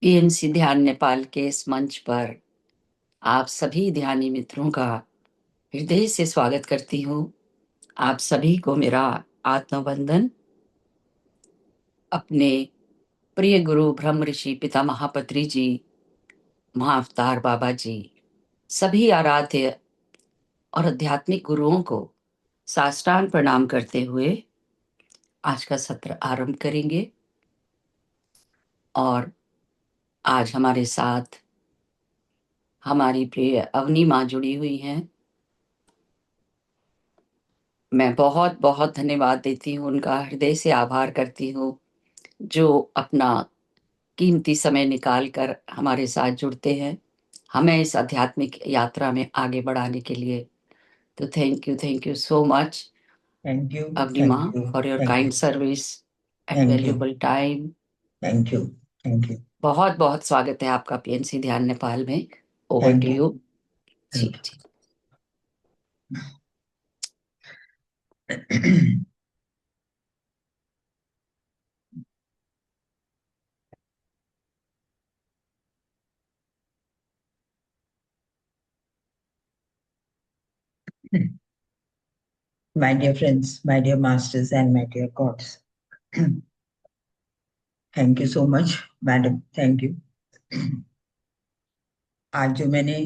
PMC ध्यान नेपाल के इस मंच पर आप सभी ध्यानी मित्रों का हृदय से स्वागत करती हूँ। आप सभी को मेरा आत्मवंदन। अपने प्रिय गुरु ब्रह्म ऋषि पिता महापत्री जी, महाअवतार बाबा जी, सभी आराध्य और आध्यात्मिक गुरुओं को साष्टांग प्रणाम करते हुए आज का सत्र आरंभ करेंगे। और आज हमारे साथ हमारी प्रिय अवनी माँ जुड़ी हुई हैं। मैं बहुत बहुत धन्यवाद देती हूँ, उनका हृदय से आभार करती हूँ, जो अपना कीमती समय निकाल कर हमारे साथ जुड़ते हैं हमें इस आध्यात्मिक यात्रा में आगे बढ़ाने के लिए। तो thank you so much Thank you, अवनिमा thank you, for your thank kind you, service and thank you, valuable time. thank you, thank you, बहुत बहुत स्वागत है आपका पीएनसी ध्यान नेपाल में। Over thank to you, you. जी thank जी। you. My dear friends, my dear masters, and my dear gods, thank you so much, madam. Thank you. आज जो मैंने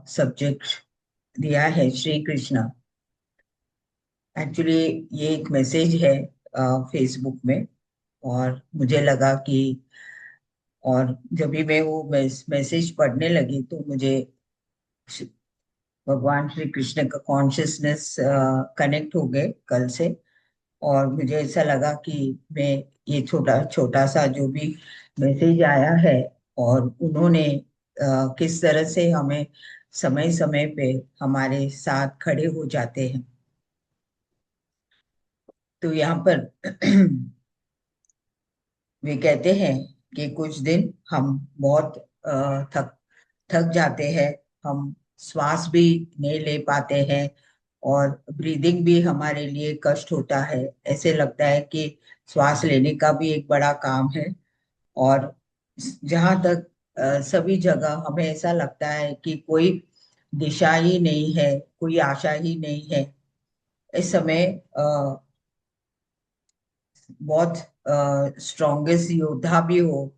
सब्जेक्ट दिया है श्री कृष्णा, एक्चुअली ये एक मैसेज है फेसबुक में, और मुझे लगा कि, और जब भी मैं वो मैसेज पढ़ने लगी तो मुझे भगवान श्री कृष्ण का कॉन्शियसनेस कनेक्ट हो गए कल से। और मुझे ऐसा लगा कि मैं ये छोटा छोटा सा जो भी मैसेज आया है, और उन्होंने किस तरह से हमें समय समय पे हमारे साथ खड़े हो जाते हैं। तो यहाँ पर वे कहते हैं कि कुछ दिन हम बहुत थक थक जाते हैं, हम श्वास भी नहीं ले पाते हैं, और ब्रीदिंग भी हमारे लिए कष्ट होता है। ऐसे लगता है कि श्वास लेने का भी एक बड़ा काम है। और जहाँ तक सभी जगह हमें ऐसा लगता है कि कोई दिशा ही नहीं है, कोई आशा ही नहीं है। इस समय बहुत स्ट्रॉन्गेस्ट योद्धा भी हो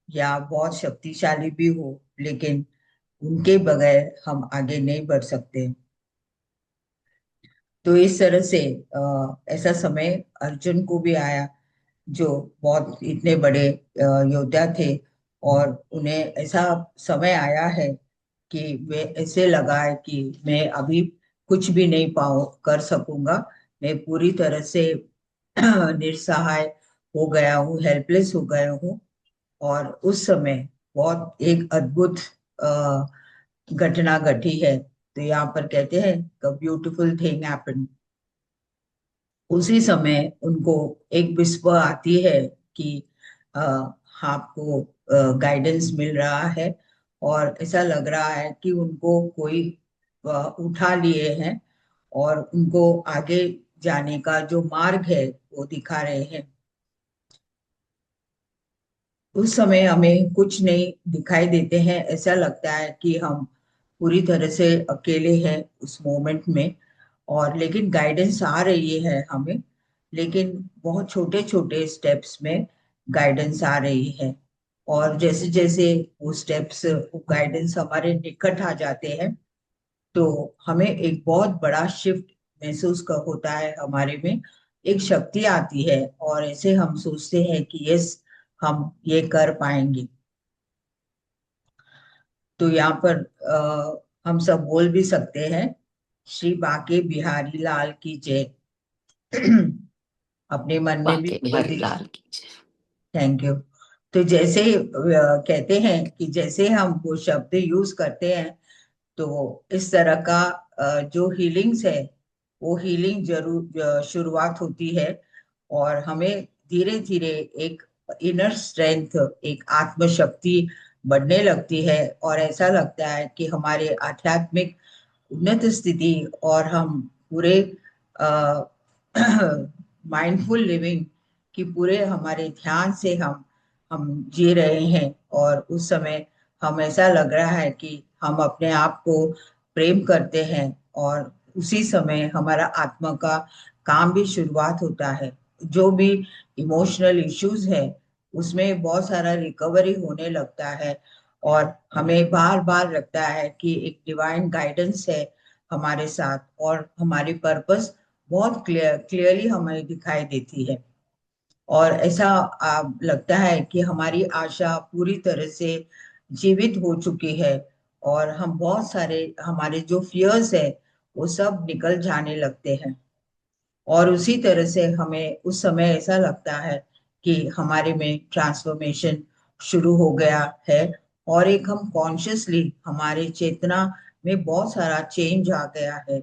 या बहुत शक्तिशाली भी हो, लेकिन उनके बगैर हम आगे नहीं बढ़ सकते। तो इस तरह से ऐसा समय अर्जुन को भी आया, जो बहुत इतने बड़े योद्धा थे, और उन्हें ऐसा समय आया है कि वे ऐसे लगा है कि मैं अभी कुछ भी नहीं पाऊँ कर सकूंगा, मैं पूरी तरह से निस्सहाय हो गया हूँ, हेल्पलेस हो गया हूँ। और उस समय बहुत एक अद्भुत अ, घटना घटी है। तो यहाँ पर कहते हैं द ब्यूटिफुल थिंग हैपेंड। उसी समय उनको एक विस्पर आती है कि अ, आपको गाइडेंस मिल रहा है, और ऐसा लग रहा है कि उनको कोई उठा लिए हैं, और उनको आगे जाने का जो मार्ग है वो दिखा रहे हैं। उस समय हमें कुछ नहीं दिखाई देते हैं, ऐसा लगता है कि हम पूरी तरह से अकेले हैं उस मोमेंट में। और लेकिन गाइडेंस आ रही है हमें, लेकिन बहुत छोटे छोटे स्टेप्स में गाइडेंस आ रही है। और जैसे जैसे वो स्टेप्स, वो गाइडेंस हमारे निकट आ जाते हैं, तो हमें एक बहुत बड़ा शिफ्ट महसूस कर होता है हमारे में। एक शक्ति आती है, और ऐसे हम सोचते हैं कि यस, हम ये कर पाएंगे। तो यहाँ पर हम सब बोल भी सकते हैं, श्री बांके बिहारी लाल की जय। अपने मन में भी वाकई बोल बिहारी दीजिए। लाल की जय। Thank you. तो जैसे कहते हैं कि जैसे हम वो शब्द यूज करते हैं, तो इस तरह का जो हीलिंग्स है, वो हीलिंग जरूर शुरुआत होती है। और हमें धीरे धीरे एक इनर स्ट्रेंथ, एक आत्म शक्ति बढ़ने लगती है, और ऐसा लगता है कि हमारे आध्यात्मिक उन्नत स्थिति, और हम पूरे माइंडफुल लिविंग की पूरे हमारे ध्यान से हम जी रहे हैं। और उस समय हम ऐसा लग रहा है कि हम अपने आप को प्रेम करते हैं, और उसी समय हमारा आत्मा का काम भी शुरुआत होता है। जो भी इमोशनल इश्यूज है उसमें बहुत सारा रिकवरी होने लगता है, और हमें बार बार लगता है कि एक डिवाइन गाइडेंस है हमारे साथ, और हमारी पर्पस बहुत क्लियरली हमें दिखाई देती है। और ऐसा लगता है कि हमारी आशा पूरी तरह से जीवित हो चुकी है, और हम बहुत सारे हमारे जो फियर्स है वो सब निकल जाने लगते हैं। और उसी तरह से हमें उस समय ऐसा लगता है कि हमारे में ट्रांसफॉर्मेशन शुरू हो गया है, और एक हम कॉन्शियसली हमारी चेतना में बहुत सारा चेंज आ गया है,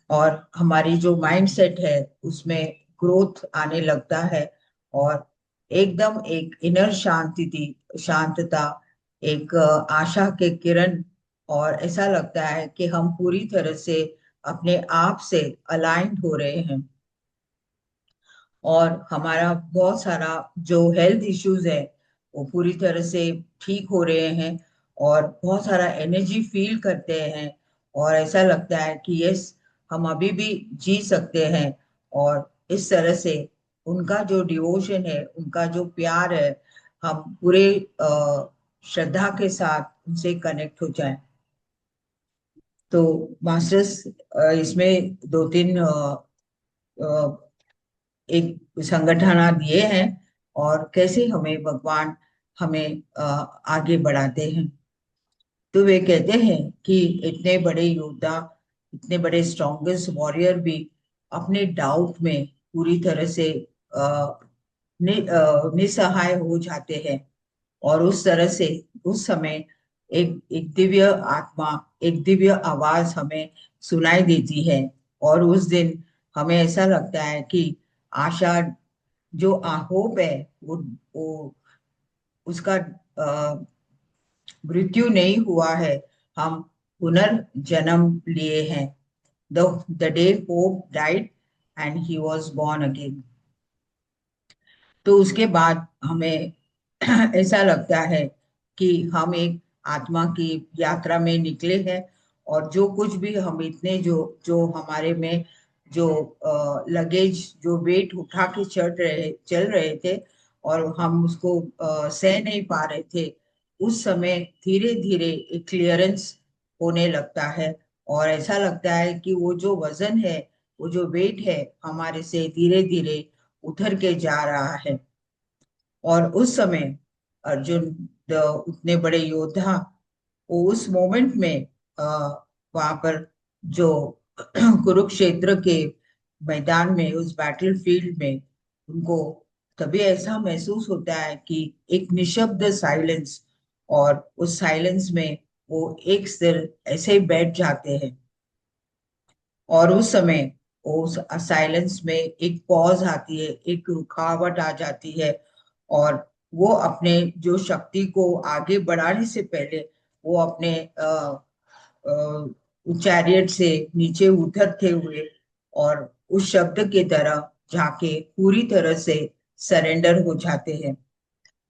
और हमारी जो माइंड सेट है उसमें ग्रोथ आने लगता है, और एकदम एक इनर शांति थी, शांतता, एक आशा के किरण, और ऐसा लगता है कि हम पूरी तरह से अपने आप से अलाइंड हो रहे हैं, और हमारा बहुत सारा जो हेल्थ इश्यूज है वो पूरी तरह से ठीक हो रहे हैं, और बहुत सारा एनर्जी फील करते हैं, और ऐसा लगता है कि यस, हम अभी भी जी सकते हैं। और इस तरह से उनका जो डिवोशन है, उनका जो प्यार है, हम पूरे श्रद्धा के साथ उनसे कनेक्ट हो जाएं। तो मास्टर्स इसमें दो तीन एक संगठन दिए हैं, और कैसे हमें भगवान हमें आगे बढ़ाते हैं। तो वे कहते हैं कि इतने बड़े योद्धा, इतने बड़े स्ट्रॉन्गेस्ट वॉरियर भी अपने डाउट में पूरी तरह से निसहाय हो जाते हैं, और उस तरह से उस समय एक एक दिव्य आत्मा, एक दिव्य आवाज हमें सुनाई देती है, और उस दिन हमें ऐसा लगता है कि आशा, जो होप है, वो उसका मृत्यु नहीं हुआ है, हम पुनर्जन्म लिए हैं। The day hope died and he was born again. तो उसके बाद हमें ऐसा लगता है कि हम एक आत्मा की यात्रा में निकले हैं, और जो कुछ भी हम इतने जो जो हमारे में जो लगेज, जो वेट उठा के चल रहे थे, और हम उसको सह नहीं पा रहे थे, उस समय धीरे धीरे एक क्लियरेंस होने लगता है, और ऐसा लगता है कि वो जो वजन है, वो जो वेट है, हमारे से धीरे धीरे उतर के जा रहा है। और उस समय अर्जुन, उतने बड़े योद्धा, वो उस मोमेंट में वहां पर जो कुरुक्षेत्र के मैदान में, उस बैटल फील्ड में, उनको तभी ऐसा महसूस होता है कि एक निशब्द साइलेंस, और उस साइलेंस में वो एक सिर ऐसे ही बैठ जाते हैं। और उस समय उस साइलेंस में एक पॉज आती है, एक रुकावट आ जाती है, और वो अपने जो शक्ति को आगे बढ़ाने से पहले वो अपने चैरियट से नीचे उतरते हुए, और उस शब्द के तरह जाके पूरी तरह से सरेंडर हो जाते हैं।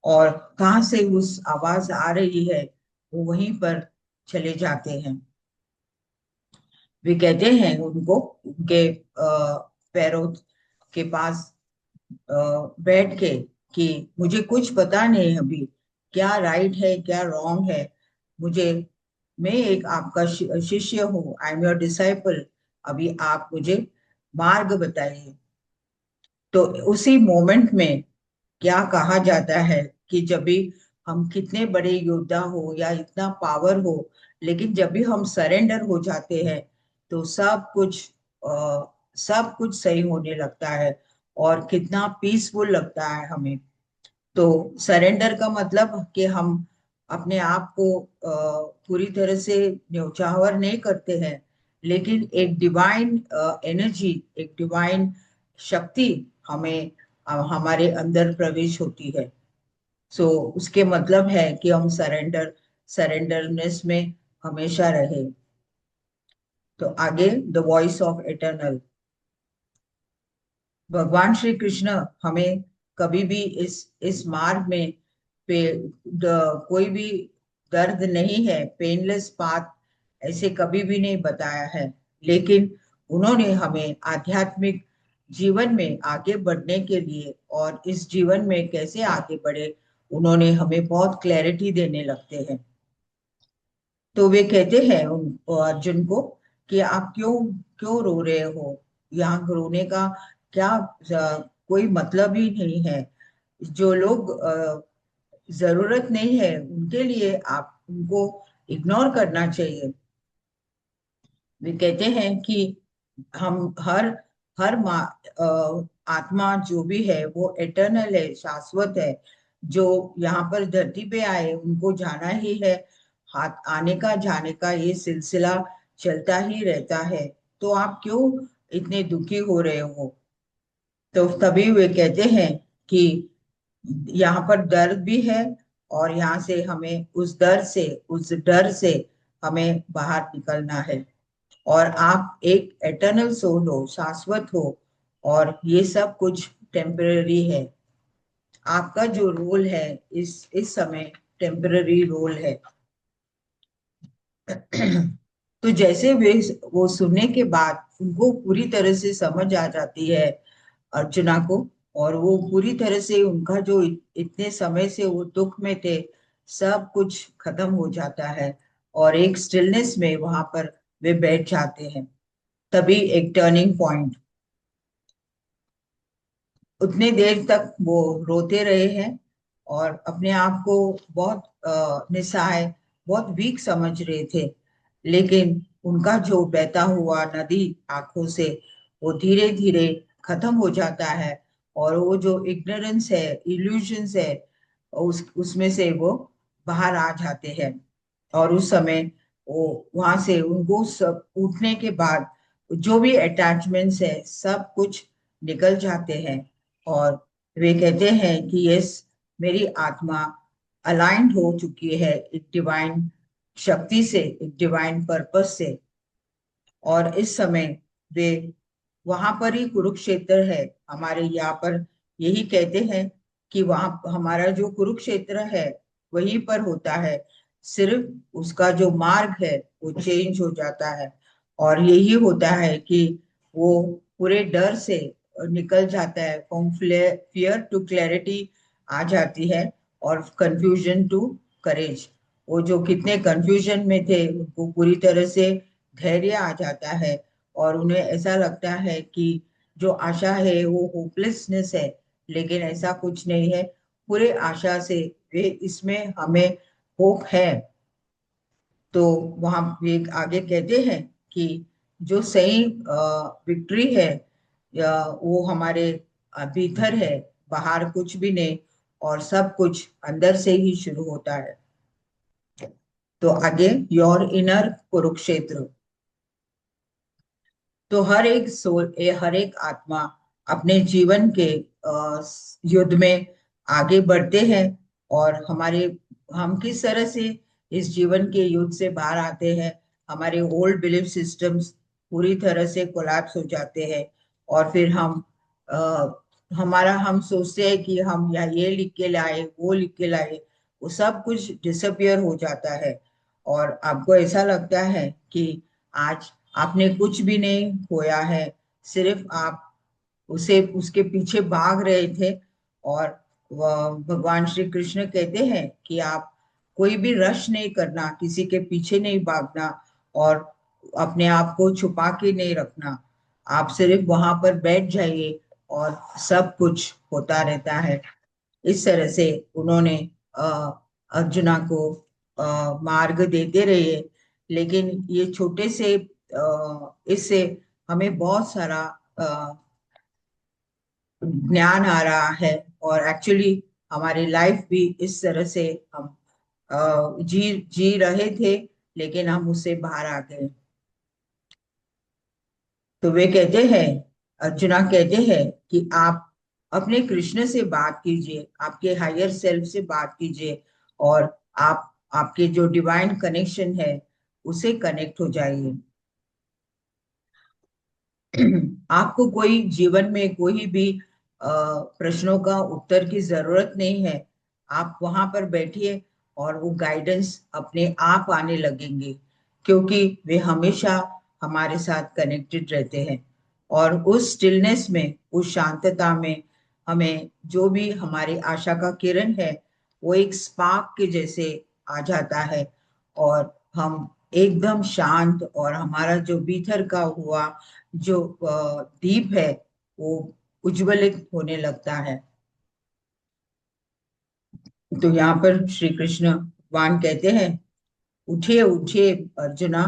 और कहाँ से उस आवाज आ रही है, वो वहीं पर चले जाते हैं। वे कहते हैं उनको, उनके पैरों के पास बैठ के, कि मुझे कुछ पता नहीं अभी, क्या राइट है क्या रॉन्ग है। मुझे, मैं एक आपका शिष्य हूँ, आई एम योर डिसाइपल। अभी आप मुझे मार्ग बताइए। तो उसी मोमेंट में क्या कहा जाता है कि जब भी हम कितने बड़े योद्धा हो या इतना पावर हो, लेकिन जब भी हम सरेंडर हो जाते हैं तो सब कुछ सही होने लगता है, और कितना पीसफुल लगता है हमें। तो सरेंडर का मतलब कि हम अपने आप को पूरी तरह से न्यौछावर नहीं करते हैं, लेकिन एक डिवाइन एनर्जी, एक डिवाइन शक्ति हमें हमारे अंदर प्रवेश होती है। सो उसके मतलब है कि हम सरेंडरनेस में हमेशा रहे। तो आगे, द वॉइस ऑफ एटर्नल। भगवान श्री कृष्ण हमें कभी भी इस मार्ग में कोई भी दर्द नहीं है, पेनलेस पाथ ऐसे कभी भी नहीं बताया है। लेकिन उन्होंने हमें आध्यात्मिक जीवन में आगे बढ़ने के लिए और इस जीवन में कैसे आगे बढ़े, उन्होंने हमें बहुत क्लैरिटी देने लगते हैं। तो वे कहते हैं उन अर्जुन को कि आप क्यों क्यों रो रहे हो, यहाँ रोने का क्या कोई मतलब ही नहीं है। जो लोग जरूरत नहीं है उनके लिए आप उनको इग्नोर करना चाहिए। वे कहते हैं कि हम हर हर आत्मा जो भी है वो एटर्नल है, शाश्वत है। जो यहाँ पर धरती पे आए उनको जाना ही है, हाथ आने का जाने का ये सिलसिला चलता ही रहता है। तो आप क्यों इतने दुखी हो रहे हो। तो तभी वे कहते हैं कि यहाँ पर दर्द भी है, और यहाँ से हमें उस डर से हमें बाहर निकलना है। और आप एक एटर्नल सोल हो, शाश्वत हो, और ये सब कुछ टेम्पररी है। आपका जो रोल है इस समय टेम्पररी रोल है। तो जैसे वे वो सुनने के बाद उनको पूरी तरह से समझ आ जाती है अर्चना को, और वो पूरी तरह से उनका जो इतने समय से वो दुख में थे सब कुछ खत्म हो जाता है, और एक स्टिलनेस में वहां पर वे बैठ जाते हैं। तभी एक टर्निंग पॉइंट, उतने देर तक वो रोते रहे हैं और अपने आप को बहुत निस्सहाय, बहुत वीक समझ रहे थे। लेकिन उनका जो बहता हुआ नदी आंखों से वो धीरे धीरे खत्म हो जाता है, और वो जो इग्नोरेंस है, इल्यूजन्स है, उसमें से वो बाहर आ जाते हैं। और उस समय वो वहां से उनको सब उठने के बाद जो भी अटैचमेंट्स है सब कुछ निकल जाते हैं। और वे कहते हैं कि यस, मेरी आत्मा अलाइंड हो चुकी है एक डिवाइन शक्ति से, एक डिवाइन पर्पस से। और इस समय वे वहां पर ही कुरुक्षेत्र है हमारे यहाँ पर, यही कहते हैं कि वहां हमारा जो कुरुक्षेत्र है वहीं पर होता है। सिर्फ उसका जो मार्ग है वो चेंज हो जाता है, और यही होता है कि वो पूरे डर से निकल जाता है, फ्रॉम फियर टू क्लैरिटी आ जाती है, और कंफ्यूजन टू करेज। वो जो कितने कंफ्यूजन में थे उनको पूरी तरह से धैर्य आ जाता है, और उन्हें ऐसा लगता है कि जो आशा है वो होपलेसनेस है। लेकिन ऐसा कुछ नहीं है, पूरे आशा से वे इसमें हमें होप है। तो वहां वे आगे कहते हैं कि जो सही विक्ट्री है वो हमारे भीतर है, बाहर कुछ भी नहीं, और सब कुछ अंदर से ही शुरू होता है। तो आगे, योर इनर कुरुक्षेत्र। तो हर एक आत्मा अपने जीवन के युद्ध में आगे बढ़ते हैं। और हम किस तरह से इस जीवन के युद्ध से बाहर आते हैं, हमारे ओल्ड बिलीफ सिस्टम्स पूरी तरह से कोलैप्स हो जाते हैं। और फिर आ, हम सोचते हैं कि हम या ये लिख के लाए, वो लिख के लाए, वो सब कुछ डिसअपियर हो जाता है। और आपको ऐसा लगता है कि आज आपने कुछ भी नहीं खोया है, सिर्फ आप उसे उसके पीछे भाग रहे थे। और भगवान श्री कृष्ण कहते हैं कि आप कोई भी रश नहीं करना, किसी के पीछे नहीं भागना, और अपने आप को छुपा के नहीं रखना। आप सिर्फ वहां पर बैठ जाइए और सब कुछ होता रहता है। इस तरह से उन्होंने अ, अर्जुना को मार्ग देते रहे। लेकिन ये छोटे से इससे हमें बहुत सारा ज्ञान आ रहा है, और एक्चुअली हमारी लाइफ भी इस तरह से हम जी जी रहे थे, लेकिन हम उससे बाहर आ गए। तो वे कहते हैं, अर्जुना कहते हैं कि आप अपने कृष्ण से बात कीजिए, आपके हायर सेल्फ से बात कीजिए, और आप आपके जो डिवाइन कनेक्शन है उसे कनेक्ट हो जाइए। आपको कोई जीवन में कोई भी प्रश्नों का उत्तर की जरूरत नहीं है। आप वहां पर बैठिए और वो गाइडेंस अपने आप आने लगेंगे, क्योंकि वे हमेशा हमारे साथ कनेक्टेड रहते हैं। और उस स्टिलनेस में, उस शांतता में, हमें जो भी हमारी आशा का किरण है वो एक स्पार्क के जैसे आ जाता है, और हम एकदम शांत, और हमारा जो भीतर का हुआ जो दीप है वो उज्ज्वलित होने लगता है। तो यहाँ पर श्री कृष्ण भगवान कहते हैं, उठिए उठिए अर्जुना,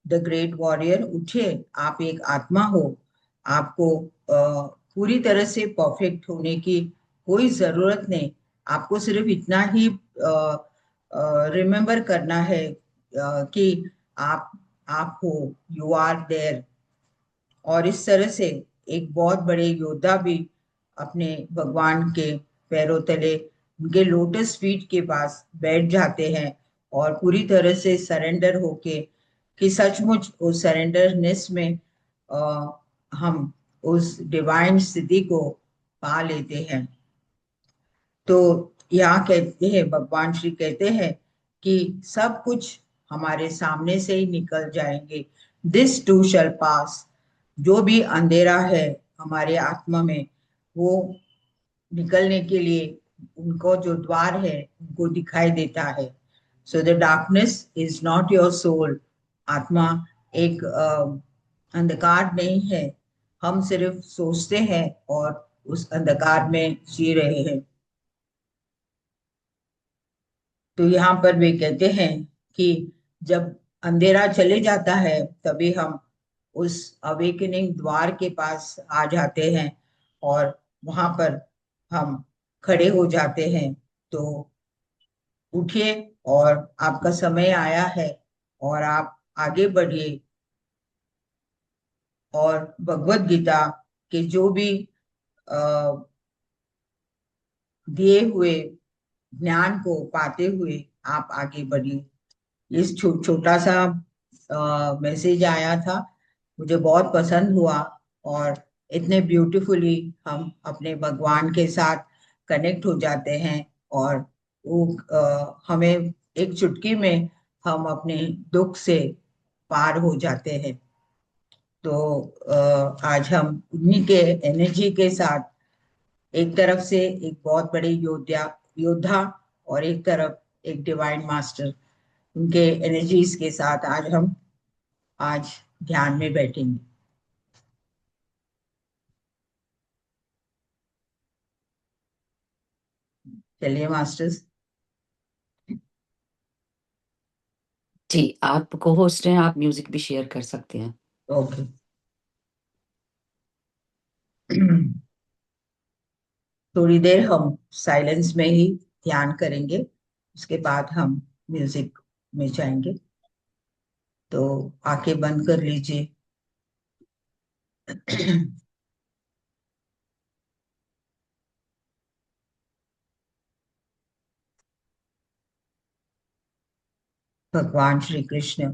द ग्रेट वॉरियर, उठिए, आप एक आत्मा हो। आपको पूरी तरह से परफेक्ट होने की कोई जरूरत नहीं। आपको सिर्फ इतना ही रिमेम्बर करना है कि आप आप हो, यू आर देयर। और इस तरह से एक बहुत बड़े योद्धा भी अपने भगवान के पैरों तले, उनके लोटस फीट के पास बैठ जाते हैं, और पूरी तरह से सरेंडर होके, कि सचमुच उस सरेंडरनेस में हम उस डिवाइन स्थिति को पा लेते हैं। तो यहाँ कहते हैं, भगवान श्री कहते हैं कि सब कुछ हमारे सामने से ही निकल जाएंगे। दिस टू शैल पास। जो भी अंधेरा है हमारे आत्मा में, वो निकलने के लिए उनको जो द्वार है उनको दिखाई देता है। So the darkness is not your soul. आत्मा एक अंधकार नहीं है। हम सिर्फ सोचते हैं और उस अंधकार में जी रहे हैं। तो यहाँ पर वे कहते हैं कि जब अंधेरा चले जाता है तभी हम उस अवेकनिंग द्वार के पास आ जाते हैं, और वहां पर हम खड़े हो जाते हैं। तो उठिए, और आपका समय आया है, और आप आगे बढ़िए, और भगवत गीता के जो भी अ, दिए हुए ज्ञान को पाते हुए आप आगे बढ़िए। इस छोटा सा मैसेज आया था, मुझे बहुत पसंद हुआ। और इतने ब्यूटीफुली हम अपने भगवान के साथ कनेक्ट हो जाते हैं, और वो हमें एक चुटकी में हम अपने दुख से पार हो जाते हैं। तो आज हम उन्हीं के एनर्जी के साथ, एक तरफ से एक बहुत बड़े योद्धा, और एक तरफ एक डिवाइन मास्टर, उनके एनर्जीज के साथ आज ध्यान में बैठेंगे। चलिए मास्टर्स। जी, आप को होस्ट हैं, आप म्यूजिक भी शेयर कर सकते हैं। ओके। थोड़ी देर हम साइलेंस में ही ध्यान करेंगे, उसके बाद हम म्यूजिक में जाएंगे। तो आंखें बंद कर लीजिए। भगवान श्री कृष्ण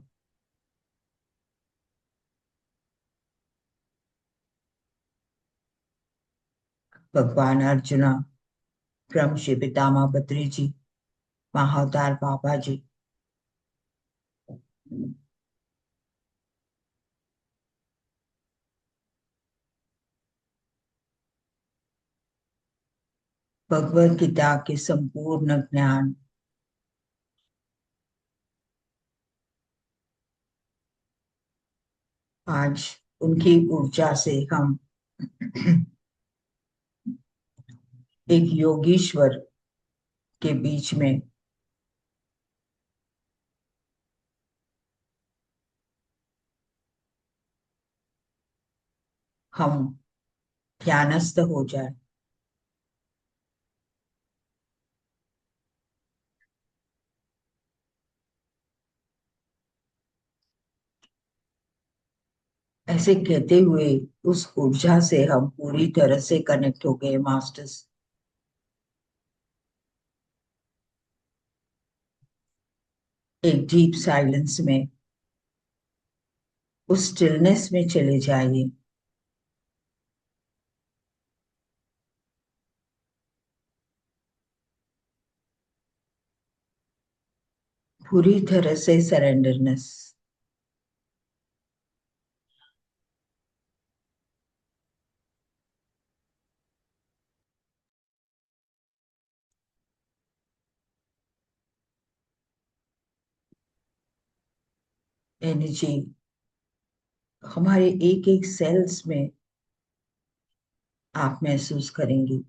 भगवान अर्जुना, ब्रह्म श्री पितामह बद्री जी, महाअवतार बाबा जी, भगवत गीता के संपूर्ण ज्ञान आज उनकी ऊर्जा से हम एक योगीश्वर के बीच में हम ध्यानस्थ हो जाए। ऐसे कहते हुए उस ऊर्जा से हम पूरी तरह से कनेक्ट हो गए मास्टर्स। एक डीप साइलेंस में, उस स्टिलनेस में चले जाइए। पूरी तरह से सरेंडरनेस। एनर्जी हमारे एक एक सेल्स में आप महसूस करेंगी।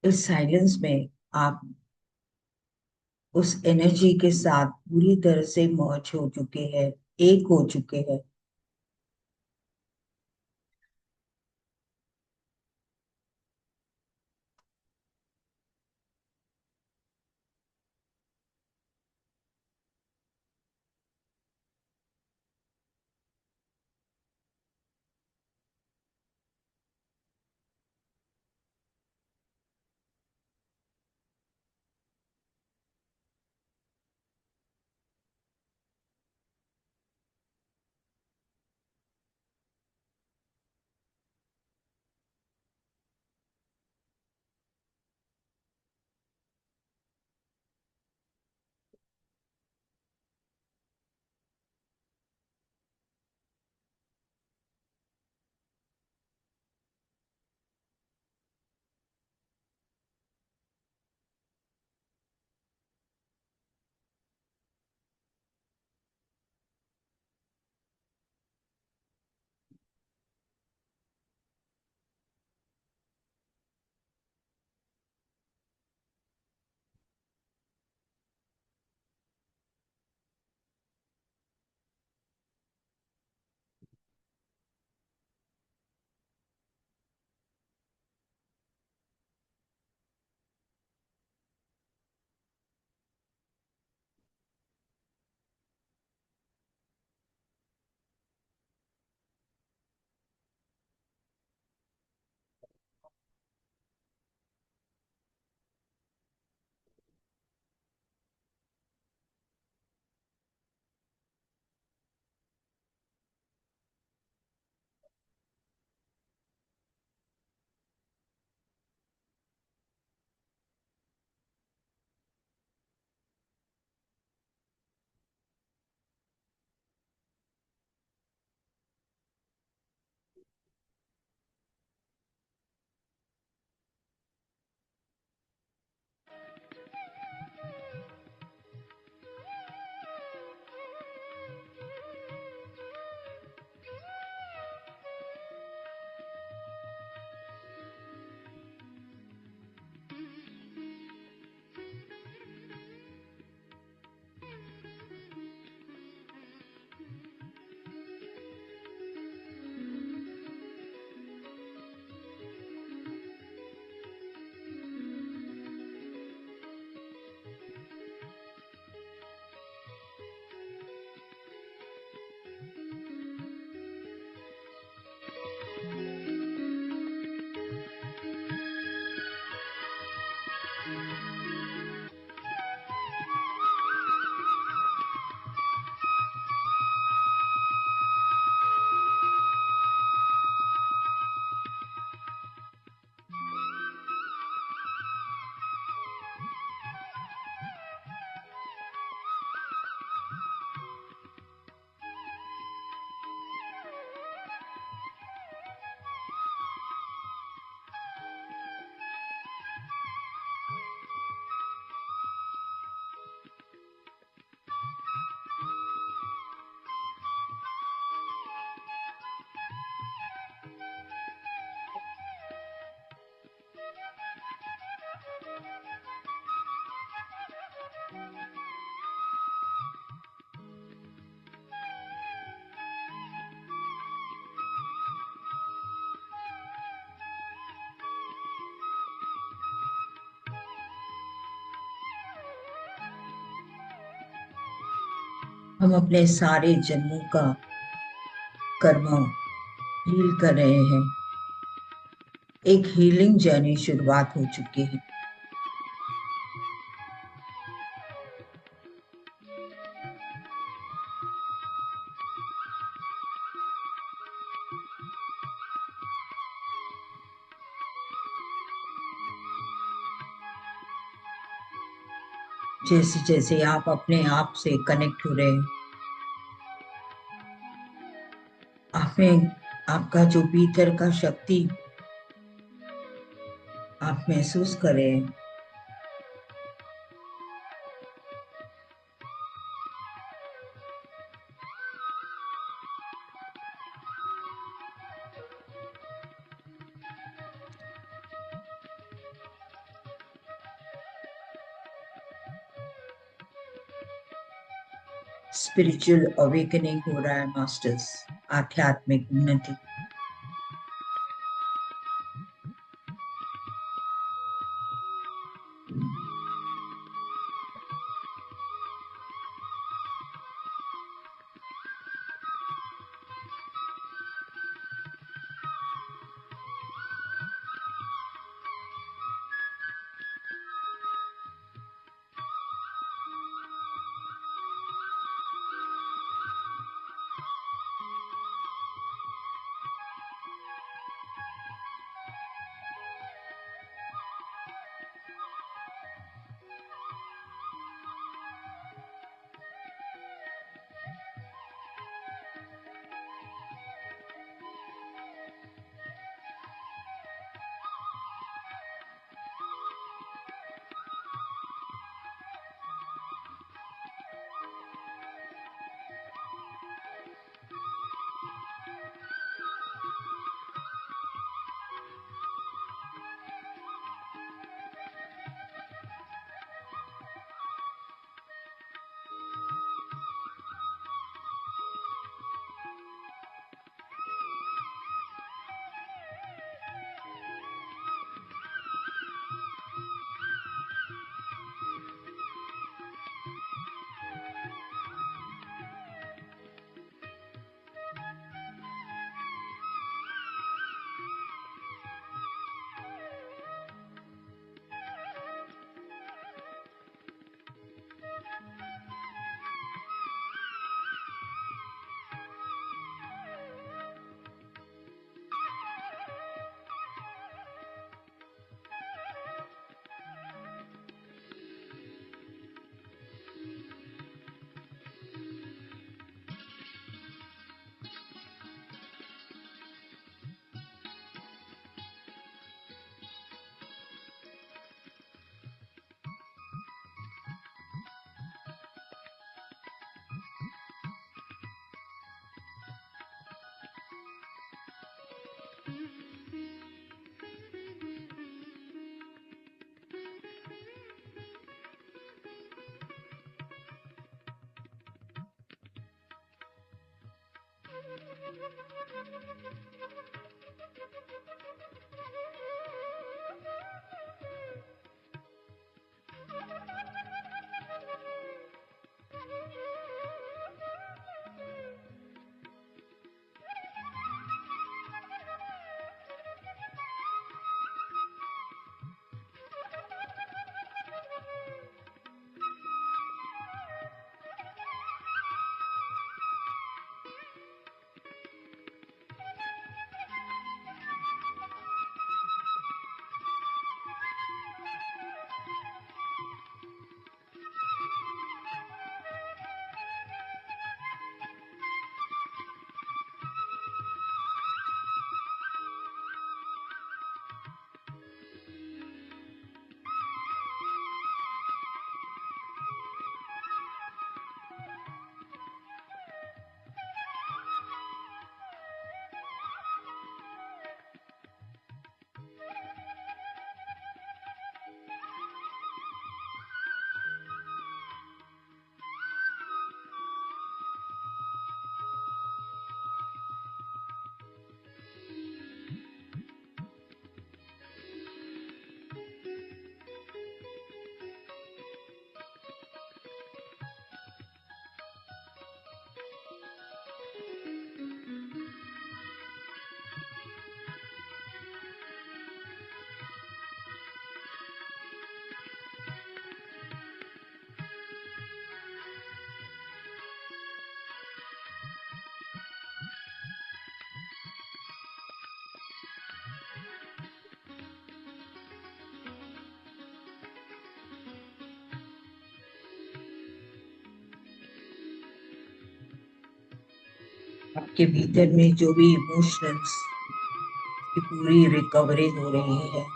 इस साइलेंस में आप उस एनर्जी के साथ पूरी तरह से मर्ज हो चुके हैं, एक हो चुके हैं। हम अपने सारे जन्मों का कर्म हील कर रहे हैं। एक हीलिंग जर्नी शुरुआत हो चुकी है। जैसे जैसे आप अपने आप से कनेक्ट हो रहे हैं, आप में आपका जो भीतर का शक्ति आप महसूस कर रहे हैं, स्पिरिचुअल अवेकनिंग हो रहा है मास्टर्स, आध्यात्मिक उन्नति। आपके भीतर में जो भी इमोशंस की पूरी रिकवरी हो रही है।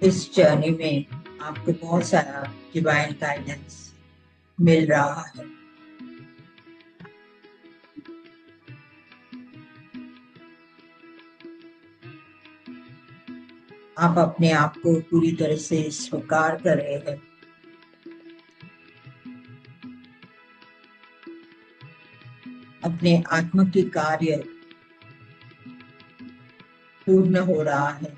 इस जर्नी में आपको बहुत सारा डिवाइन गाइडेंस मिल रहा है। आप अपने आप को पूरी तरह से स्वीकार कर रहे हैं। अपने आत्मा के कार्य पूर्ण हो रहा है।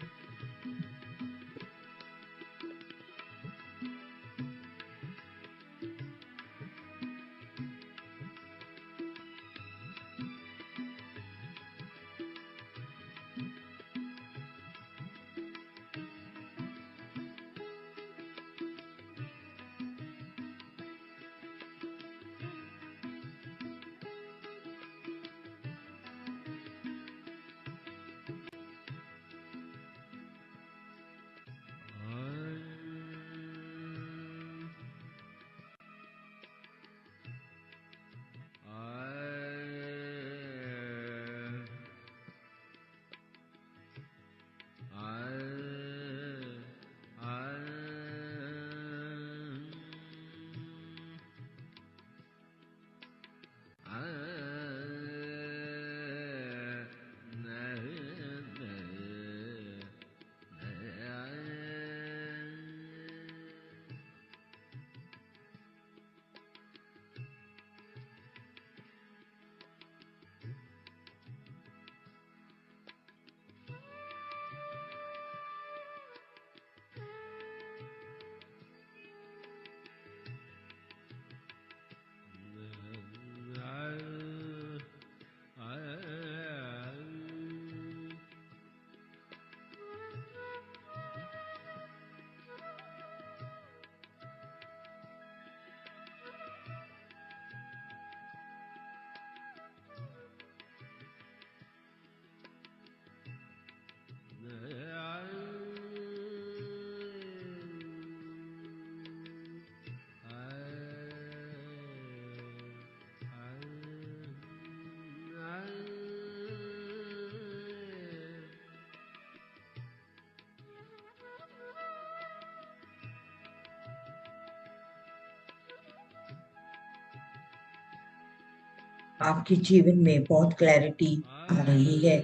आपके जीवन में बहुत क्लैरिटी आ रही है।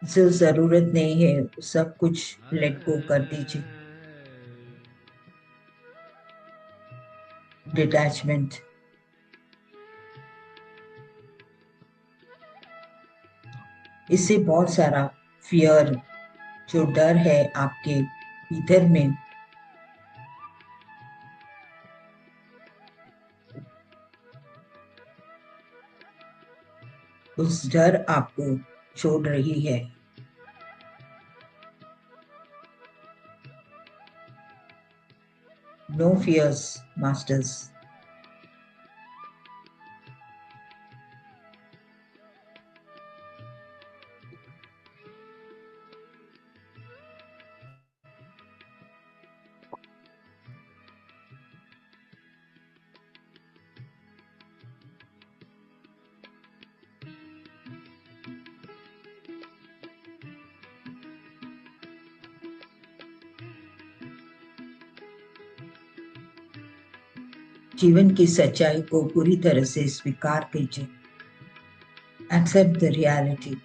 जो जरूरत नहीं है सब कुछ लेट गो कर दीजिए। डिटैचमेंट। इससे बहुत सारा फियर, जो डर है आपके भीतर में, उस डर आपको छोड़ रही है। No fears masters. जीवन की सच्चाई को पूरी तरह से स्वीकार कीजिए। Accept the reality.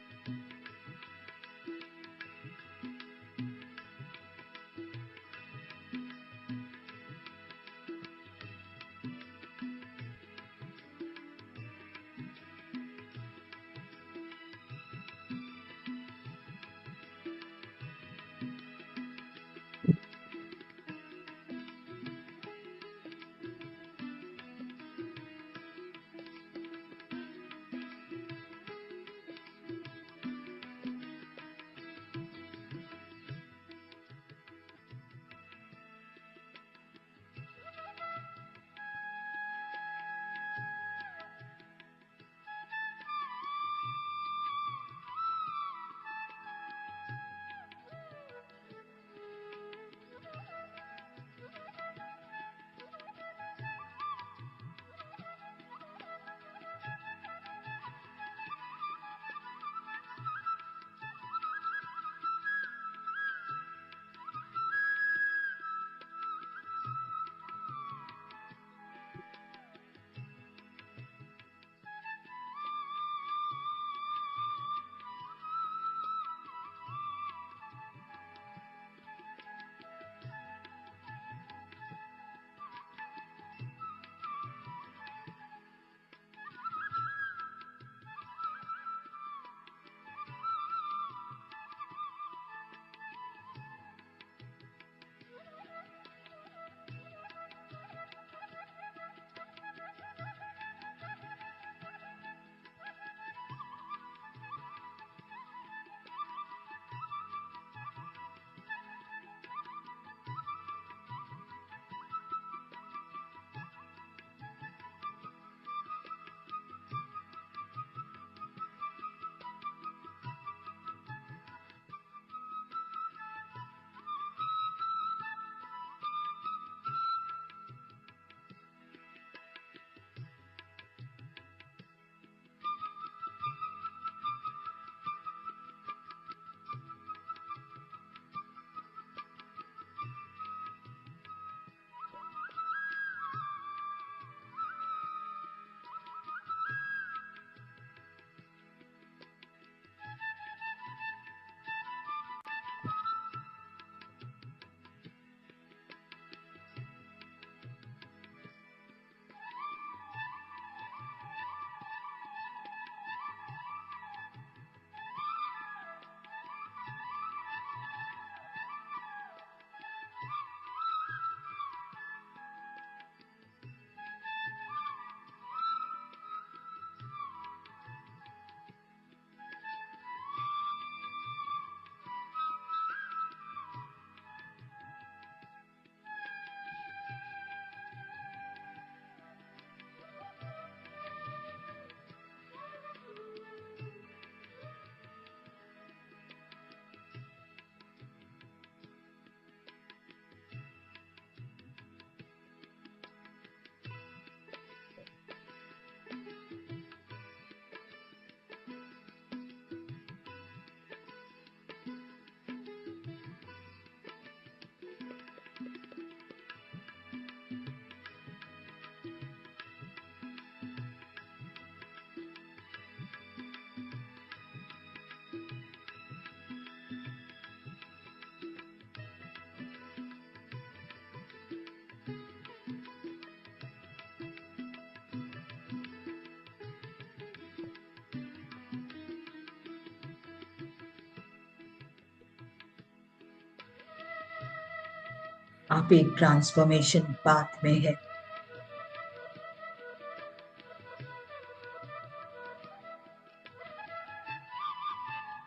आप एक ट्रांसफॉर्मेशन पाथ में है।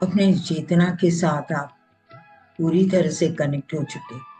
अपने चेतना के साथ आप पूरी तरह से कनेक्ट हो चुके।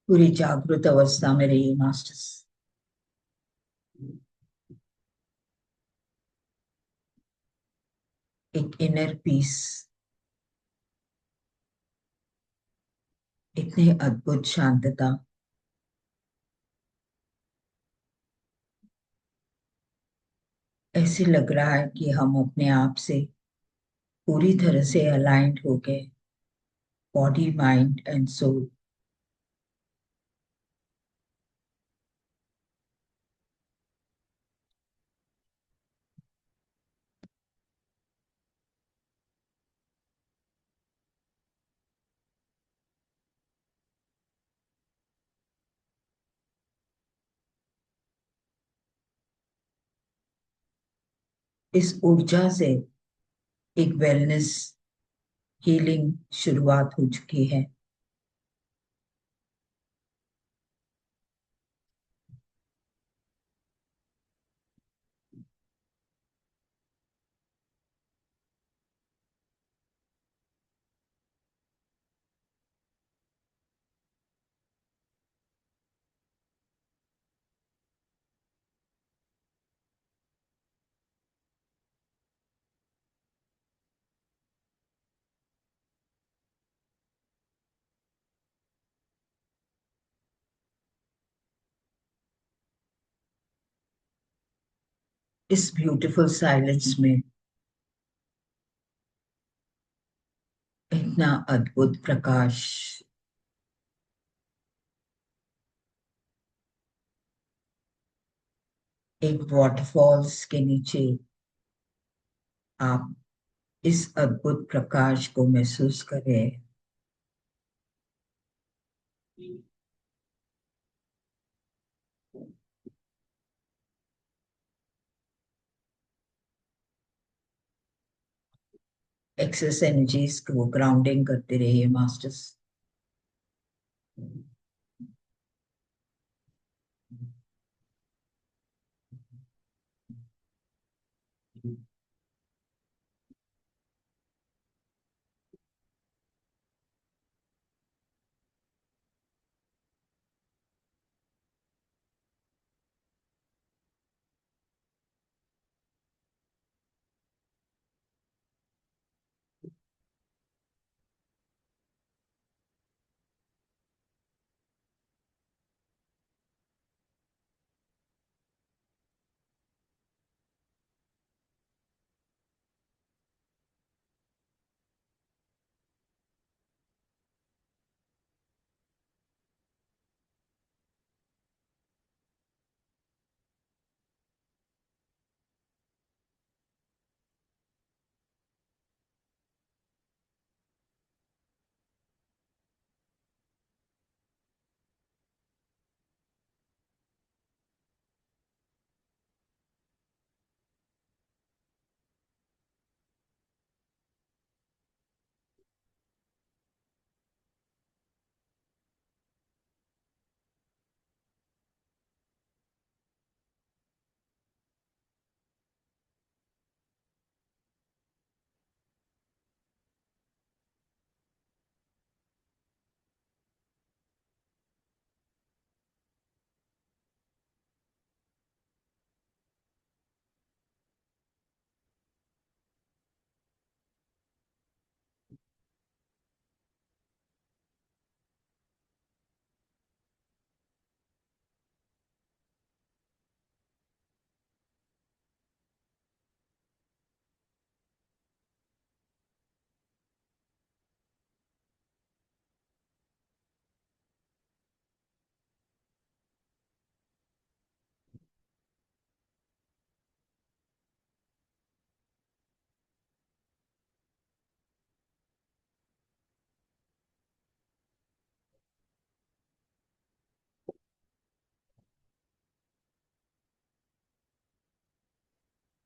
पूरी जागृत अवस्था में रहिए मास्टर्स। एक इनर पीस, इतनी अद्भुत शांतता। ऐसे लग रहा है कि हम अपने आप से पूरी तरह से अलाइंड हो गए, बॉडी माइंड एंड सोल। इस ऊर्जा से एक वेलनेस हीलिंग शुरुआत हो चुकी है। इस ब्यूटीफुल साइलेंस में इतना अद्भुत प्रकाश, एक वाटरफॉल्स के नीचे आप इस अद्भुत प्रकाश को महसूस करें। एक्सेस एनर्जीज को ग्राउंडिंग करते रहिए masters.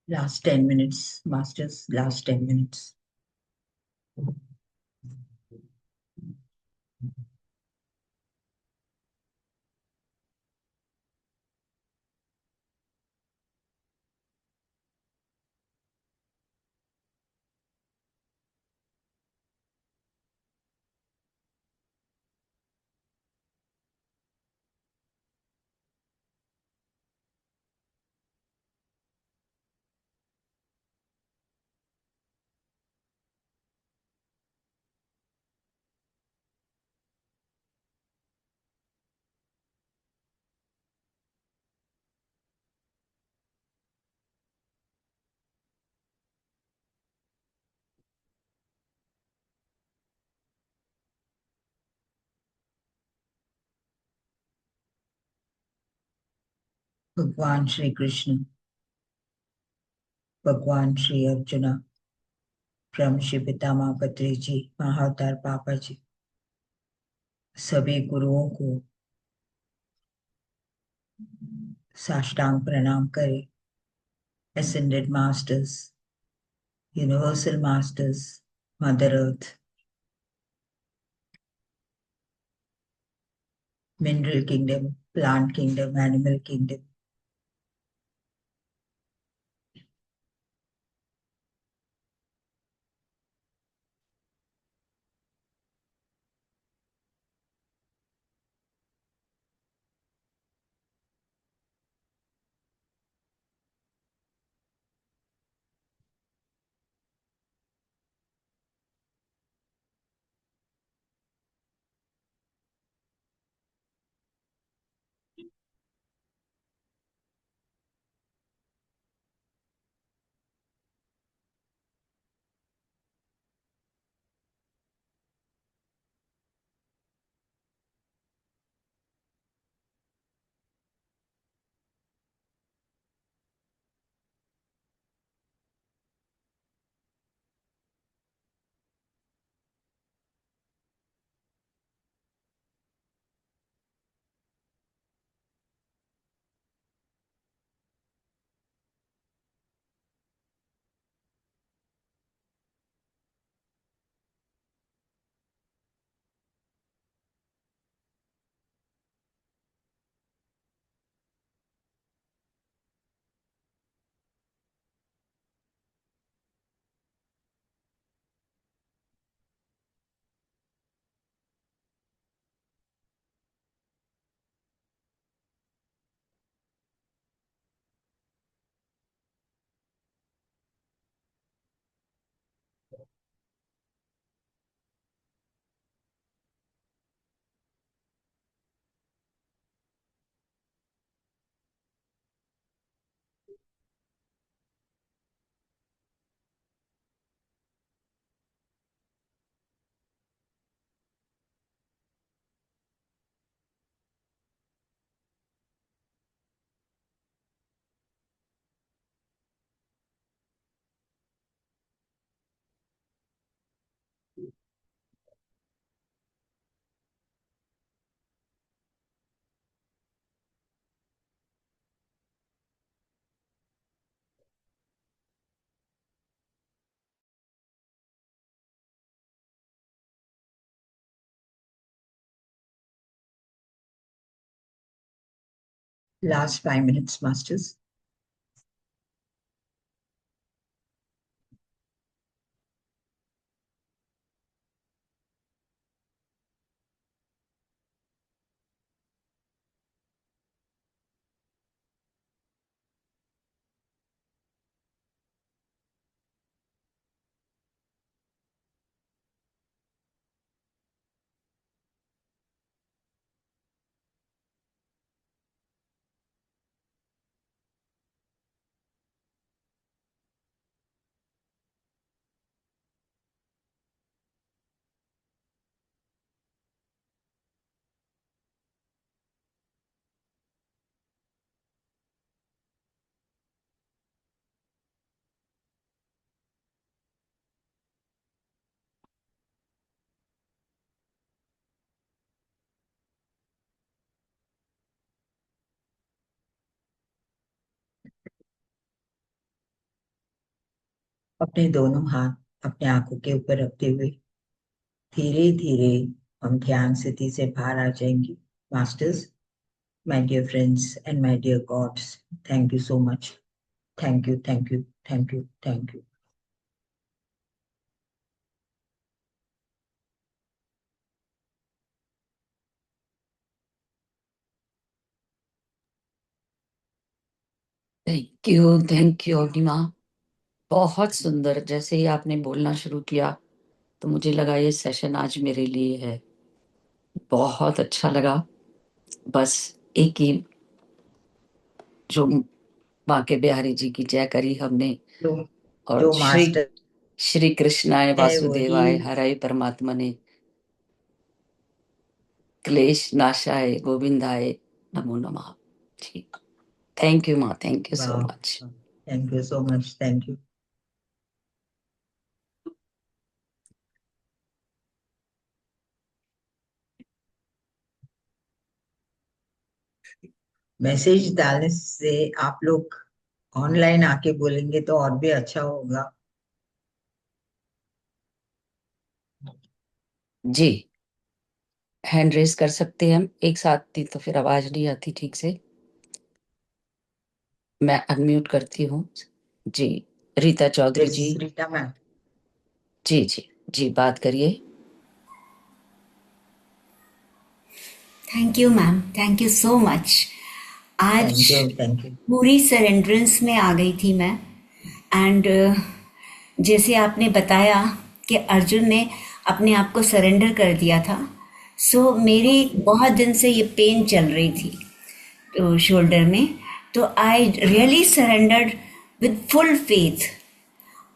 Last 10 minutes masters, last 10 minutes. भगवान श्री कृष्ण, भगवान श्री अर्जुना, ब्रह्म श्री पितामह बद्री जी, महाअवतार बाबा जी, सभी गुरुओं को साष्टांग प्रणाम करें। Ascended Masters, Universal Masters, Mother Earth, Mineral Kingdom, Plant Kingdom, Animal Kingdom. Last 5 minutes, Masters. अपने दोनों हाथ अपने आंखों के ऊपर रखते हुए धीरे धीरे हम ध्यान स्थिति से बाहर आ जाएंगे। Masters, my dear friends and my dear gods, thank you so much. Thank you, thank you, thank you, thank you. Thank you Agnima. बहुत सुंदर। जैसे ही आपने बोलना शुरू किया तो मुझे लगा ये सेशन आज मेरे लिए है। बहुत अच्छा लगा। बस एक ही, जो बांके बिहारी जी की जय करी हमने, जो और जो श्री मास्टर श्री कृष्णाय है वही। वासुदेवाय हराय परमात्मने क्लेश नाशाय गोविंदाय नमो नमः। ठीक। थैंक यू माँ, थैंक यू सो वाह, much. Thank you so much, thank you. Message डालने से आप लोग ऑनलाइन आके बोलेंगे तो और भी अच्छा होगा। जी, हैंड रेस कर सकते हैं हम एक साथ, थी तो फिर आवाज नहीं आती ठीक से। मैं अनम्यूट करती हूँ। जी, रीता चौधरी यस जी। रीटा मैम। जी जी। जी, बात करिए। Thank you ma'am, thank you so much. आज थैंक यू, थैंक यू। पूरी सरेंड्रेंस में आ गई थी मैं। एंड जैसे आपने बताया कि अर्जुन ने अपने आप को सरेंडर कर दिया था, सो मेरी बहुत दिन से ये पेन चल रही थी तो शोल्डर में, तो I really surrendered with full faith.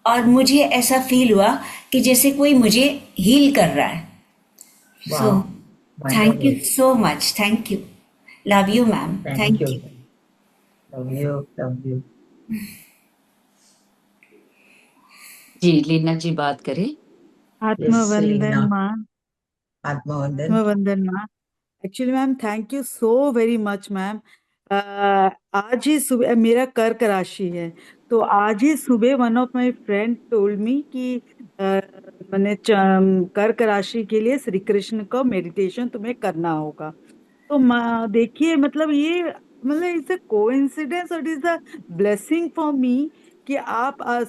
और मुझे ऐसा फील हुआ कि जैसे कोई मुझे हील कर रहा है। सो वाह, thank you wonderful. so much. Thank you. Love you, ma'am. Thank Thank you, you. Love you, love you. जी, लीना जी बात करें। यस आत्मवंदन रीना। माँ। आत्मवंदन। आत्मवंदन माँ। Actually ma'am thank you so very much ma'am. आज ही सुबह मेरा कर्क राशि है, तो आज ही सुबह one of my friend told me कि मैंने कर्क राशि के लिए श्री कृष्ण का मेडिटेशन तुम्हें करना होगा। तो देखिए मतलब ये मतलब इट्स अ कोइंसिडेंस और it's a blessing for me कि आप आज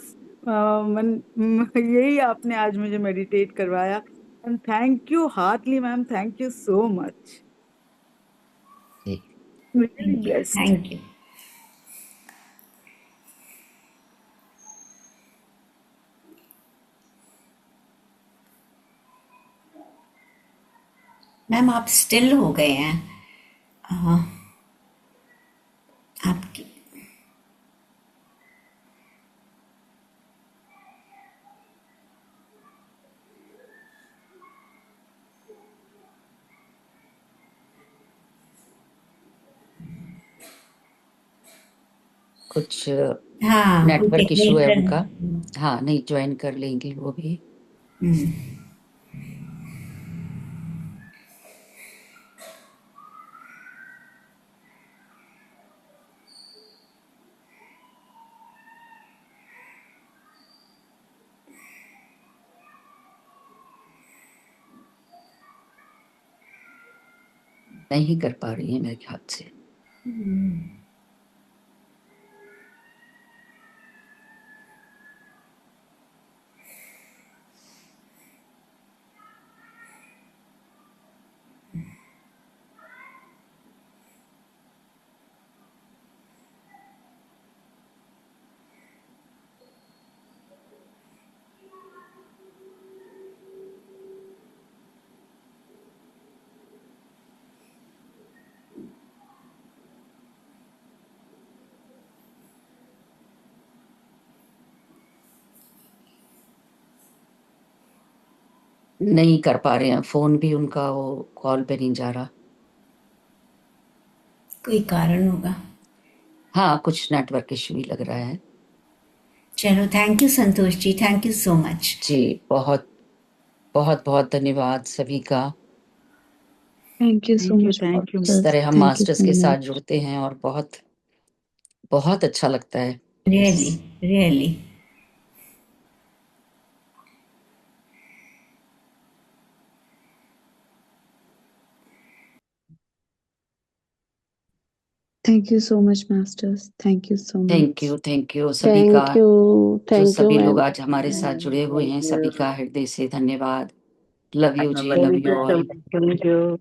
यही आपने आज मुझे मेडिटेट करवाया। And thank you heartily ma'am, thank you so much. जी। Really Thank you. Blessed. Thank you. Ma'am आप स्टिल हो गए हैं। हाँ, आपकी कुछ हाँ ओके नेटवर्क इशू है नेटवर्क। उनका। हाँ, नहीं ज्वाइन कर लेंगे वो भी। नहीं कर पा रही है मेरे ख्याल से। नहीं कर पा रहे हैं, फोन भी उनका वो कॉल पे नहीं जा रहा। कोई कारण होगा। हाँ, कुछ नेटवर्क इशू ही लग रहा है। चलो thank you Santosh ji, thank you so much. जी, बहुत बहुत बहुत धन्यवाद सभी का। Thank you so much, thank you. इस Masters. तरह हम Thank you मास्टर्स so के साथ much. जुड़ते हैं और बहुत बहुत अच्छा लगता है। Really really. Thank you so much, Masters. Thank you so much. Thank you सभी का। थैंक यू, जो थैंक यू सभी लोग मैम। आज हमारे साथ जुड़े हुए हैं, थैंक सभी यू। का हृदय से धन्यवाद। लव यू जी, आत्मवंदन love thank you you ma'am. So all. Much, thank you.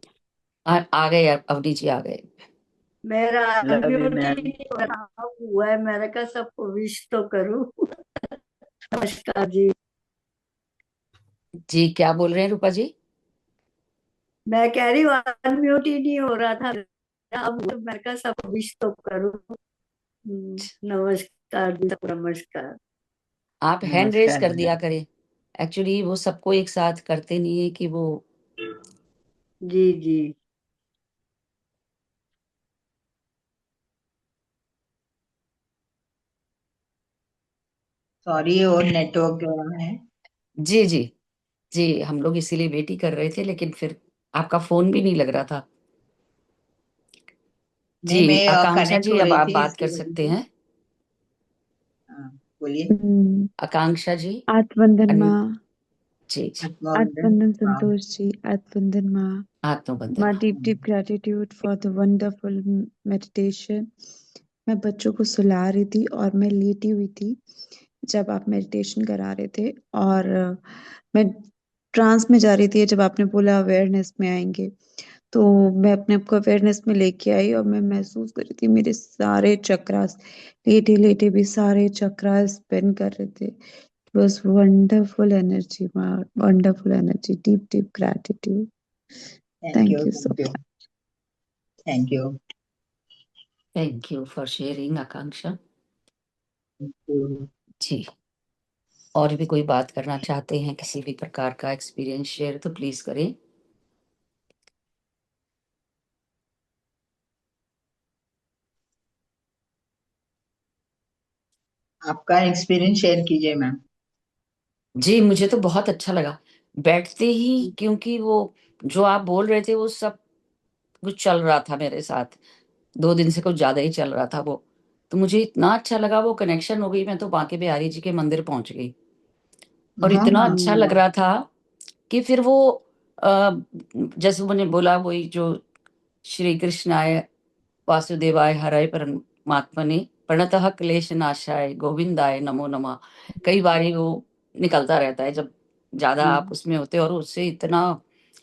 आ गए अवनी जी, आ गए। मेरा लव यू अनम्यूट ही मैम। नहीं हो रहा हुआ है, मैंने कहा सबको विश तो करूं। नमस्कार जी। जी, क्या बोल रहे हैं रूपा जी? मैं कह रही हूँ अनम्यूट ही नहीं हो रहा था, अब मैंने कहा सबको विश तो करूं। नमस्कार जी, सबको नमस्कार। आप हैंड रेस नमस्कार कर दिया मैम। करें। एक्चुअली वो सबको एक साथ करते नहीं है कि वो। जी जी। सॉरी, और नेटवर्क गया है। जी जी। जी, हम लोग इसीलिए वेट ही कर रहे थे, लेकिन फिर आपका फोन भी नहीं लग रहा था। नहीं, जी, मैं आकांक्षा कनेक्ट जी, हो अब रही आप थी बात कर इसकी वजह सकते से। हैं। हाँ, बोलिए। हम्म, आकांक्षा जी। आत्मवंदन अन, माँ। जी जी। आत्मवंदन। आत्मवंदन हाँ। संतोष जी। आत्मवंदन माँ। आत्मबंधन। माँ, deep deep gratitude for the wonderful meditation. मैं बच्चों को सुला रही थी और मैं लेटी हुई थी जब आप मेडिटेशन करा रहे थे, और मैं ट्रांस में जा रही थी जब आपने बोला अवेयरनेस में आएंगे। तो मैं अपने आप को अवेयरनेस में लेके आई और मैं महसूस कर रही थी मेरे सारे चक्रास, लेटे लेटे भी सारे चक्रास स्पिन कर रहे थे। बस वंडरफुल एनर्जी माँ, wonderful energy. Deep deep gratitude. Thank thank you, you so thank you, much. Thank you. Thank you for sharing Akanksha ji. और भी कोई बात करना चाहते हैं, किसी भी प्रकार का एक्सपीरियंस शेयर, तो प्लीज करें। आपका एक्सपीरियंस शेयर कीजिए मैम। जी, मुझे तो बहुत अच्छा लगा बैठते ही, क्योंकि वो जो आप बोल रहे थे वो सब कुछ चल रहा था मेरे साथ। 2 दिन से कुछ ज्यादा ही चल रहा था वो। तो मुझे इतना अच्छा लगा, वो कनेक्शन हो गई, मैं तो बांके बिहारी जी के मंदिर पहुंच गई। और हाँ इतना हाँ। अच्छा लग रहा था कि फिर वो अ, जैसे मैंने बोला, वही जो श्री कृष्णाय वासुदेवाय हराय परमात्मने प्रणतः क्लेश नाशाय गोविंदाय नमो नमः। कई बार वो निकलता रहता है जब ज्यादा आप उसमें होते हो, और उससे इतना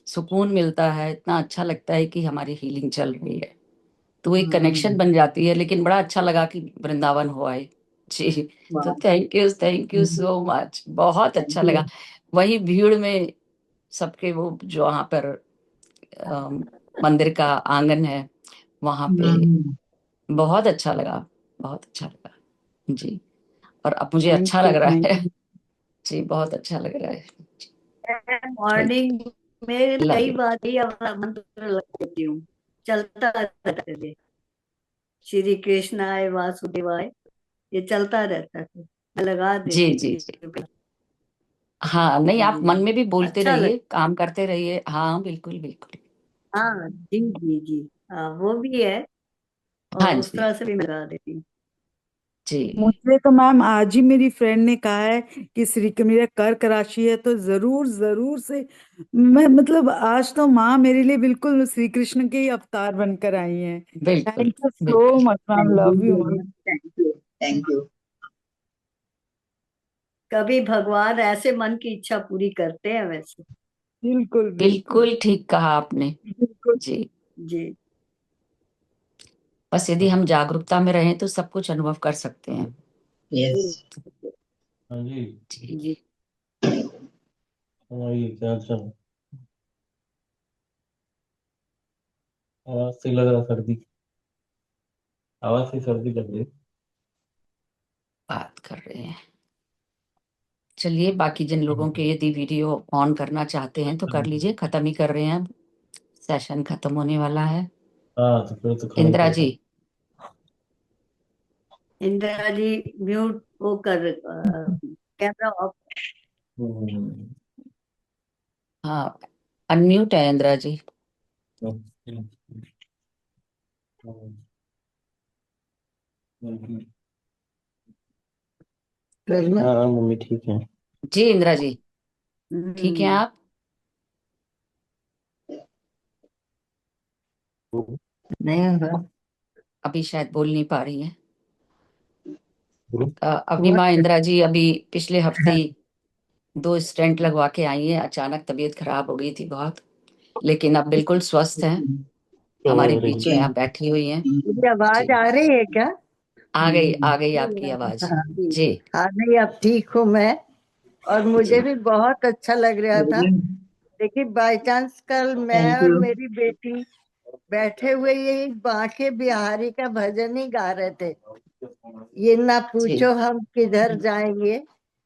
सुकून मिलता है, इतना अच्छा लगता है कि हमारी हीलिंग चल रही है। तो एक कनेक्शन हम्म, बन जाती है। लेकिन बड़ा अच्छा लगा कि वृंदावन हो आए जी। तो वाह। थैंक यू सो मच, बहुत अच्छा थैंक यू। लगा। वही भीड़ में सबके, वो जो वहां पर मंदिर का आंगन है वहां पे, हम्म। बहुत अच्छा लगा, बहुत अच्छा लगा जी। और अब मुझे अच्छा थैंक यू, लग रहा थैंक है यू। जी, बहुत अच्छा लग रहा है। थैंक मॉर्निंग में यू, लव कई यू। बार ही अपना मंत्र लग देती हूँ, चलता रहता है। श्री कृष्णाय वासुदेवाय, ये चलता रहता है, मैं लगा जी देती जी जी। हूँ। हाँ, नहीं, आप मन में भी बोलते अच्छा लग। रहिए, काम करते रहिए। हाँ, बिल्कुल बिल्कुल। हाँ जी जी जी। हाँ, वो भी है। हाँ और उस जी। तरह से भी मैं लगा देती हूँ। जी, मुझे तो मैम आज ही मेरी फ्रेंड ने कहा है कि श्री का मेरा कर्क राशि है, तो जरूर जरूर से मैं, मतलब आज तो माँ मेरे लिए बिल्कुल श्री कृष्ण के ही अवतार बनकर आई हैं। बिल्कुल थैंक यू सो बिल्कुल। Much ma'am, thank love you you, ma'am. Thank you, thank you. कभी भगवान ऐसे मन की इच्छा पूरी करते हैं वैसे। बिल्कुल बिल्कुल। बिल्कुल ठीक कहा आपने बिल्कुल। जी। जी बस यदि हम जागरूकता में रहें तो सब कुछ अनुभव कर सकते हैं यस। जी हाँ जी। जी। जी। ये क्या चल आवाज से लग रहा सर्दी, आवाज से सर्दी लग रही। बात कर रहे हैं। चलिए, बाकी जिन लोगों के यदि वीडियो ऑन करना चाहते हैं तो कर लीजिए, खत्म ही कर रहे हैं, सेशन खत्म होने वाला है। हाँ तो फिर तो खाली इंदिरा जी। करना। इंदिरा जी, म्यूट वो कर, कैमरा ऑफ। हम्म, हाँ, अनम्यूट है इंदिरा जी। हम्म, हम्म। करना। हाँ मम्मी ठीक है। जी इंदिरा जी, ठीक है हम्म। आप? नहीं होगा। अभी शायद बोल नहीं पा रही हैं। बोलो। अभी हुआ माँ क्या? इंदिरा जी अभी पिछले हफ्ते ही 2 स्टेंट लगवा के आई हैं। अचानक तबीयत खराब हो गई थी बहुत, लेकिन अब बिल्कुल स्वस्थ हैं, हमारे अरे बीच में आप बैठी हुई हैं मेरी आवाज जी। आ रही है क्या? आ गई आपकी आवाज हाँ जी। हाँ, नहीं अब ठीक हूँ मैं। और मुझे जी भी बहुत अच्छा लग रहा था। देखिए, बाय चांस कल मैं थैंक और यू। मेरी बेटी बैठे हुए यही बांके बिहारी का भजन ही गा रहे थे। ये ना जी। पूछो हम किधर जाएंगे,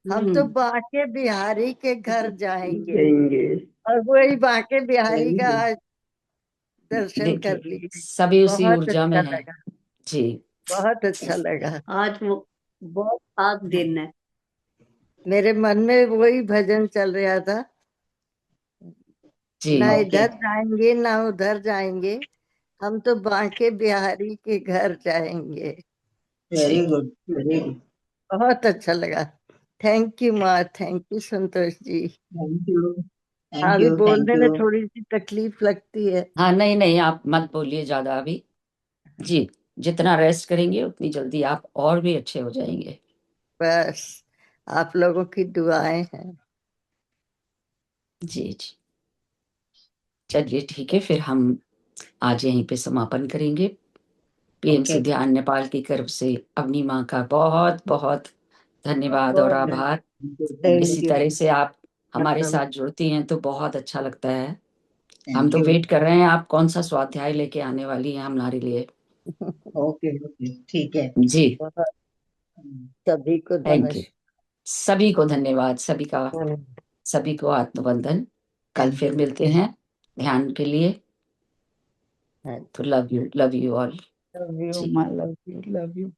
हम तो बांके बिहारी के घर जाएंगे। और वही बांके बिहारी का आज दर्शन कर देखिए, लिए। सभी उसी बहुत ऊर्जा में अच्छा हैं लगा। जी। बहुत अच्छा लगा। आज वो बहुत खास दिन है। मेरे मन में वही भजन चल रहा था, जी। ना ओके, इधर जाएंगे ना उधर जाएंगे, हम तो बांके बिहारी के घर जाएंगे। वेरी जी। Good, very good. बहुत अच्छा लगा। थैंक यू माँ, thank you Santosh ji. Thank you, thank अभी यू, थैंक बोलने में यू। थोड़ी सी तकलीफ लगती है। हाँ, नहीं नहीं, आप मत बोलिए ज्यादा अभी। जी। जितना रेस्ट करेंगे उतनी जल्दी आप और भी अच्छे हो जाएंगे। बस आप लोगों की दुआएं हैं। जी जी। चलिए ठीक है, फिर हम आज यहीं पे समापन करेंगे। ओके, पीएमसी ध्यान नेपाल की तरफ से अवनी माँ का बहुत बहुत धन्यवाद और बहुत आभार। इसी थैंक यू। तरह से आप हमारे साथ जुड़ती हैं तो बहुत अच्छा लगता है। हम थैंक तो यू। वेट कर रहे हैं आप कौन सा स्वाध्याय लेके आने वाली हैं हमारे लिए। ओके, ओके, ठीक है। जी। बहुत सभी को थैंक यू। नमस्कार। सभी को धन्यवाद, सभी का, सभी को आत्मवंदन। कल थैंक फिर यू। मिलते हैं ध्यान के लिए। तो love you, love you all. Love you जी। माँ, लव यू, लव यू।